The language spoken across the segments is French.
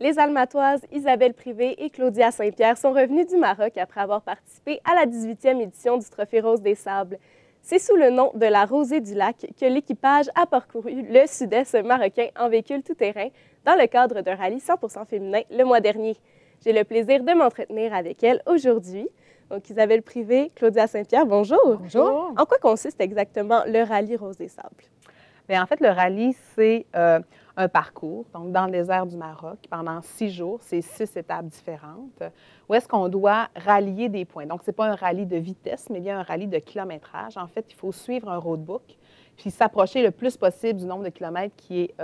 Les Almatoises Isabelle Privé et Claudia Saint-Pierre sont revenues du Maroc après avoir participé à la 18e édition du Trophée Rose des Sables. C'est sous le nom de la Rosée du Lac que l'équipage a parcouru le sud-est marocain en véhicule tout-terrain dans le cadre d'un rallye 100% féminin le mois dernier. J'ai le plaisir de m'entretenir avec elles aujourd'hui. Donc, Isabelle Privé, Claudia Saint-Pierre, bonjour. Bonjour. En quoi consiste exactement le rallye Rose des Sables? Bien, en fait, le rallye, c'est un parcours, donc dans le désert du Maroc, pendant 6 jours, c'est 6 étapes différentes, où est-ce qu'on doit rallier des points. Donc, ce n'est pas un rallye de vitesse, mais bien un rallye de kilométrage. En fait, il faut suivre un roadbook, puis s'approcher le plus possible du nombre de kilomètres qui est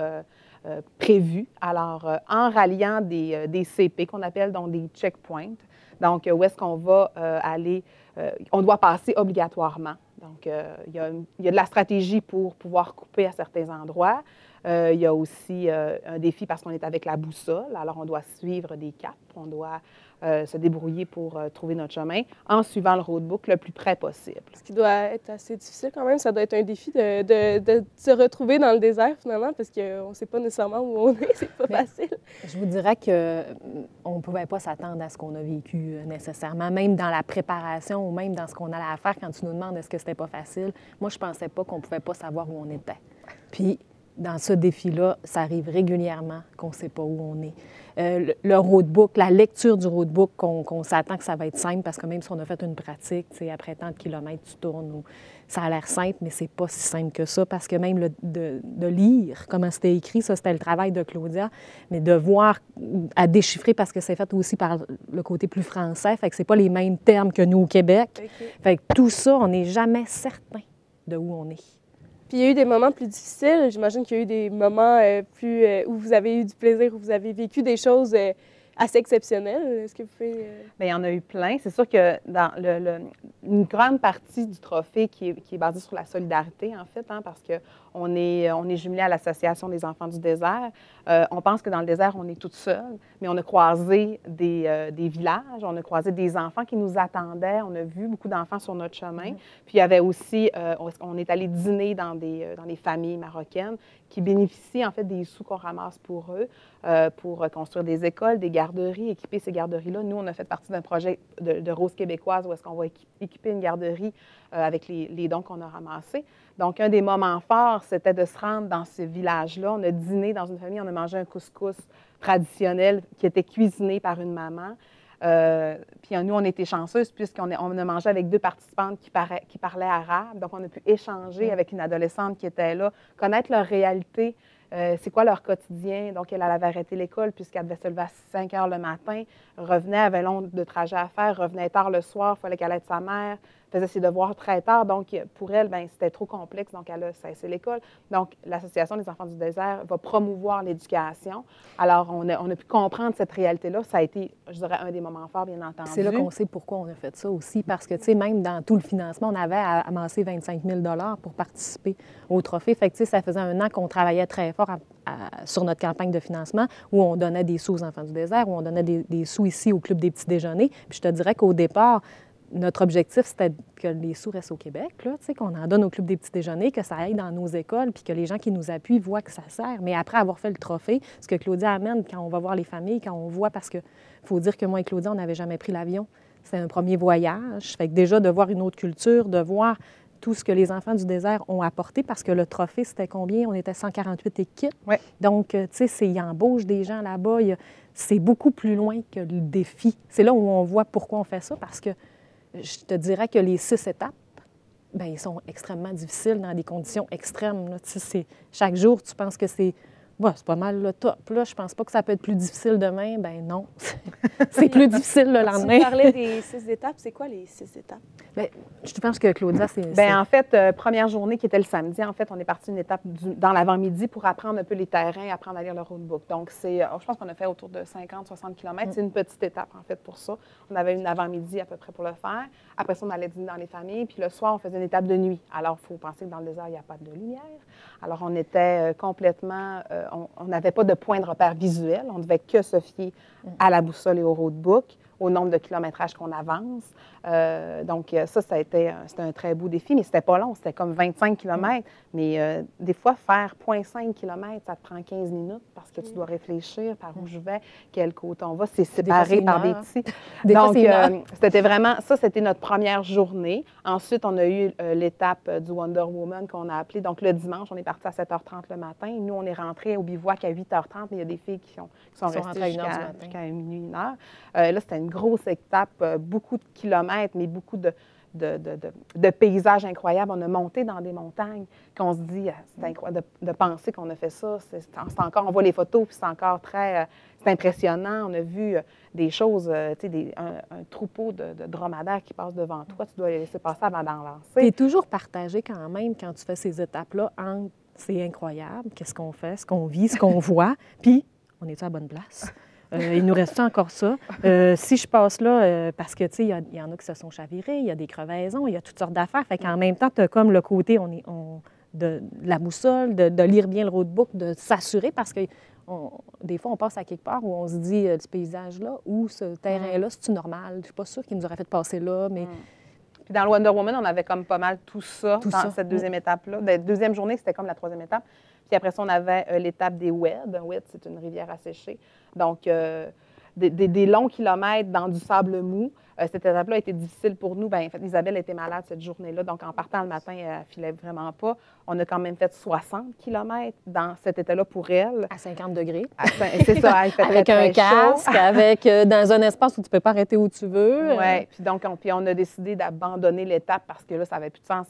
prévu. Alors, en ralliant des CP, qu'on appelle donc des checkpoints, donc où est-ce qu'on va aller, on doit passer obligatoirement. Donc, il y a de la stratégie pour pouvoir couper à certains endroits. Il y a aussi un défi parce qu'on est avec la boussole. Alors, on doit suivre des caps, on doit se débrouiller pour trouver notre chemin en suivant le roadbook le plus près possible. Ce qui doit être assez difficile quand même, ça doit être un défi de se retrouver dans le désert finalement, parce qu'on ne sait pas nécessairement où on est, c'est pas facile. Je vous dirais qu'on ne pouvait pas s'attendre à ce qu'on a vécu nécessairement, même dans la préparation ou même dans ce qu'on allait faire quand tu nous demandes est-ce que c'était pas facile. Moi, je pensais pas qu'on pouvait pas savoir où on était. Puis, dans ce défi-là, ça arrive régulièrement qu'on ne sait pas où on est. Le roadbook, la lecture du roadbook, qu'on s'attend que ça va être simple, parce que même si on a fait une pratique, après tant de kilomètres, tu tournes, ça a l'air simple, mais c'est pas si simple que ça, parce que même de lire comment c'était écrit, ça, c'était le travail de Claudia, mais de voir, à déchiffrer, parce que c'est fait aussi par le côté plus français, fait que c'est pas les mêmes termes que nous au Québec. Okay. Fait que tout ça, on n'est jamais certain de où on est. Puis il y a eu des moments plus difficiles. J'imagine qu'il y a eu des moments où vous avez eu du plaisir, où vous avez vécu des choses assez exceptionnelles. Est-ce que vous pouvez... Bien, il y en a eu plein. C'est sûr que dans une grande partie du trophée qui est basée sur la solidarité, en fait, parce qu'on est jumelé à l'Association des enfants du désert. On pense que dans le désert, on est toute seule, mais on a croisé des villages, on a croisé des enfants qui nous attendaient. On a vu beaucoup d'enfants sur notre chemin. Puis il y avait aussi, on est allé dîner dans des familles marocaines qui bénéficient en fait des sous qu'on ramasse pour eux, pour construire des écoles, des garderies, équiper ces garderies-là. Nous, on a fait partie d'un projet de Rose québécoise où est-ce qu'on va équiper une garderie avec les dons qu'on a ramassés. Donc, un des moments forts, c'était de se rendre dans ce village-là. On a dîné dans une famille, on a mangé un couscous traditionnel qui était cuisiné par une maman. Puis nous, on était chanceuses puisqu'on a mangé avec 2 participantes qui parlaient arabe. Donc, on a pu échanger avec une adolescente qui était là, connaître leur réalité, c'est quoi leur quotidien. Donc, elle avait arrêté l'école puisqu'elle devait se lever à 5 heures le matin, revenait, avait long de trajet à faire, revenait tard le soir, il fallait qu'elle aide sa mère, faisait ses devoirs très tard. Donc, pour elle, bien, c'était trop complexe, donc elle a cessé l'école. Donc, l'Association des enfants du désert va promouvoir l'éducation. Alors, on a pu comprendre cette réalité-là. Ça a été, je dirais, un des moments forts, bien entendu. C'est là qu'on sait pourquoi on a fait ça aussi, parce que, tu sais, même dans tout le financement, on avait amassé 25 000 $ pour participer au trophée. Fait que, tu sais, ça faisait un an qu'on travaillait très fort sur notre campagne de financement, où on donnait des sous aux enfants du désert, où on donnait des sous ici au Club des petits déjeuners. Puis je te dirais qu'au départ, notre objectif, c'était que les sous restent au Québec, là, qu'on en donne au Club des petits déjeuners, que ça aille dans nos écoles, puis que les gens qui nous appuient voient que ça sert. Mais après avoir fait le trophée, ce que Claudia amène quand on va voir les familles, quand on voit, parce qu'il faut dire que moi et Claudia, on n'avait jamais pris l'avion. C'était un premier voyage. Fait que déjà, de voir une autre culture, de voir tout ce que les enfants du désert ont apporté, parce que le trophée, c'était combien? On était 148 équipes. Ouais. Donc, tu sais, ils embauchent des gens là-bas. C'est beaucoup plus loin que le défi. C'est là où on voit pourquoi on fait ça, parce que je te dirais que les 6 étapes, bien, ils sont extrêmement difficiles dans des conditions extrêmes. Là. Chaque jour, tu penses que c'est pas mal le top. Là, je pense pas que ça peut être plus difficile demain. Ben non, c'est plus difficile le lendemain. Tu parlais des 6 étapes. C'est quoi les 6 étapes? Bien, je pense que Claudia, c'est... Bien, en fait, première journée qui était le samedi, en fait, on est parti une étape dans l'avant-midi pour apprendre un peu les terrains, apprendre à lire le roadbook. Donc, je pense qu'on a fait autour de 50-60 km. C'est une petite étape, en fait, pour ça. On avait une avant-midi à peu près pour le faire. Après ça, on allait dîner dans les familles. Puis le soir, on faisait une étape de nuit. Alors, il faut penser que dans le désert, il n'y a pas de lumière. Alors, on était complètement... on n'avait pas de point de repère visuel. On ne devait que se fier à la boussole et au roadbook. au nombre de kilométrages qu'on avance. Donc, ça a été c'était un très beau défi, mais c'était pas long. C'était comme 25 km. Mais des fois, faire 0,5 km, ça te prend 15 minutes parce que tu dois réfléchir par où je vais, quel côté on va. C'est séparé par des petits. Donc, c'était vraiment, ça, c'était notre première journée. Ensuite, on a eu l'étape du Wonder Woman qu'on a appelée. Donc, le dimanche, on est parti à 7h30 le matin. Nous, on est rentrés au bivouac à 8h30, mais il y a des filles qui sont restées jusqu'à minuit, 1h. Là, c'était une grosse étape, beaucoup de kilomètres, mais beaucoup de paysages incroyables. On a monté dans des montagnes qu'on se dit, c'est incroyable de penser qu'on a fait ça. C'est encore, on voit les photos, puis c'est encore très, c'est impressionnant. On a vu des choses, tu sais, un troupeau de dromadaires qui passe devant toi. Tu dois les laisser passer avant d'en lancer. Tu es toujours partagé quand même quand tu fais ces étapes-là entre c'est incroyable, qu'est-ce qu'on fait, ce qu'on vit, ce qu'on voit, puis on est à la bonne place. Il nous reste encore ça. Si je passe là, parce que, tu sais, il y en a qui se sont chavirés, il y a des crevaisons, il y a toutes sortes d'affaires. Fait qu'en même temps, tu as comme le côté de la boussole, de lire bien le roadbook, de s'assurer, parce que des fois, on passe à quelque part où on se dit, ce paysage-là ou ce terrain-là, c'est-tu normal? Je ne suis pas sûre qu'il nous aurait fait passer là, mais... Puis dans le Wonder Woman, on avait comme pas mal tout ça dans cette deuxième étape-là. La deuxième journée, c'était comme la troisième étape. Puis après ça, on avait l'étape des Wed. Wed, c'est une rivière asséchée. Donc, des longs kilomètres dans du sable mou. Cette étape-là a été difficile pour nous. Bien, en fait, Isabelle était malade cette journée-là. Donc, en partant le matin, elle ne filait vraiment pas. On a quand même fait 60 kilomètres dans cet état-là pour elle. À 50 degrés. C'est ça, elle fait avec très, un très casque, chaud. avec, dans un espace où tu ne peux pas arrêter où tu veux. Oui, puis donc, on a décidé d'abandonner l'étape parce que là, ça n'avait plus de sens.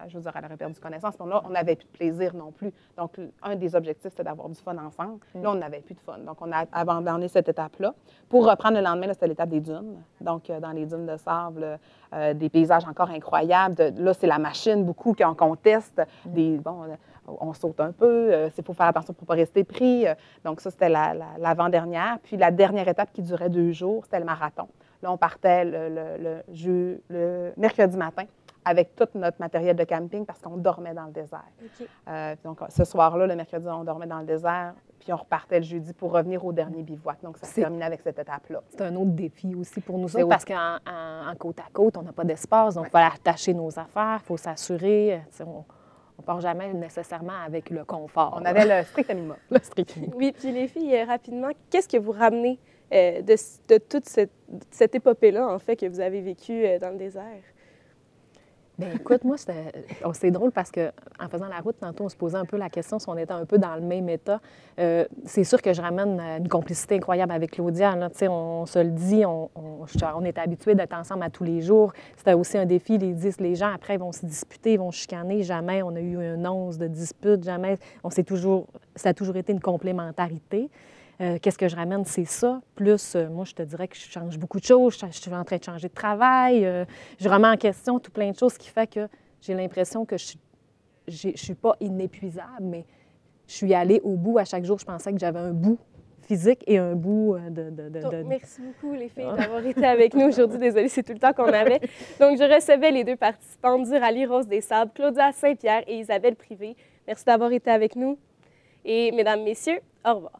Je veux dire, elle aurait perdu connaissance. Mais là, on n'avait plus de plaisir non plus. Donc, un des objectifs, c'était d'avoir du fun ensemble. Là, on n'avait plus de fun. Donc, on a abandonné cette étape-là. Pour reprendre le lendemain, c'était l'étape des dunes. Donc, dans les dunes de sable, des paysages encore incroyables. Là, c'est la machine beaucoup qu'on teste. On saute un peu. Il faut faire attention pour ne pas rester pris. Donc, ça, c'était l'avant-dernière. Puis, la dernière étape qui durait 2 jours, c'était le marathon. Là, on partait le mercredi matin avec tout notre matériel de camping parce qu'on dormait dans le désert. Okay. Donc, ce soir-là, le mercredi, on dormait dans le désert, puis on repartait le jeudi pour revenir au dernier bivouac. Donc, ça se terminait avec cette étape-là. C'est un autre défi aussi pour nous autres parce qu'en côte à côte, on n'a pas d'espace, donc il faut aller attacher nos affaires, il faut s'assurer. On ne part jamais nécessairement avec le confort. On avait le strict minimum. Le strict minimum. Oui, puis les filles, rapidement, qu'est-ce que vous ramenez de toute cette épopée-là, en fait, que vous avez vécue dans le désert? Bien, écoute, moi, c'est drôle parce qu'en faisant la route, tantôt, on se posait un peu la question si on était un peu dans le même état. C'est sûr que je ramène une complicité incroyable avec Claudia. Là. On se le dit, on est habitués d'être ensemble à tous les jours. C'était aussi un défi. Les gens, après, ils vont se disputer, ils vont chicaner. Jamais on a eu une once de dispute. Jamais. Ça a toujours été une complémentarité. Qu'est-ce que je ramène? C'est ça. Plus, moi, je te dirais que je change beaucoup de choses. Je suis en train de changer de travail. Je remets en question tout plein de choses, ce qui fait que j'ai l'impression que je ne suis pas inépuisable, mais je suis allée au bout. À chaque jour, je pensais que j'avais un bout physique et un bout Donc, merci beaucoup, les filles, d'avoir été avec nous aujourd'hui. Désolée, c'est tout le temps qu'on avait. Donc, je recevais les deux participantes du Rallye Rose des Sables, Claudia Saint-Pierre et Isabelle Privé. Merci d'avoir été avec nous. Et, mesdames, messieurs, au revoir.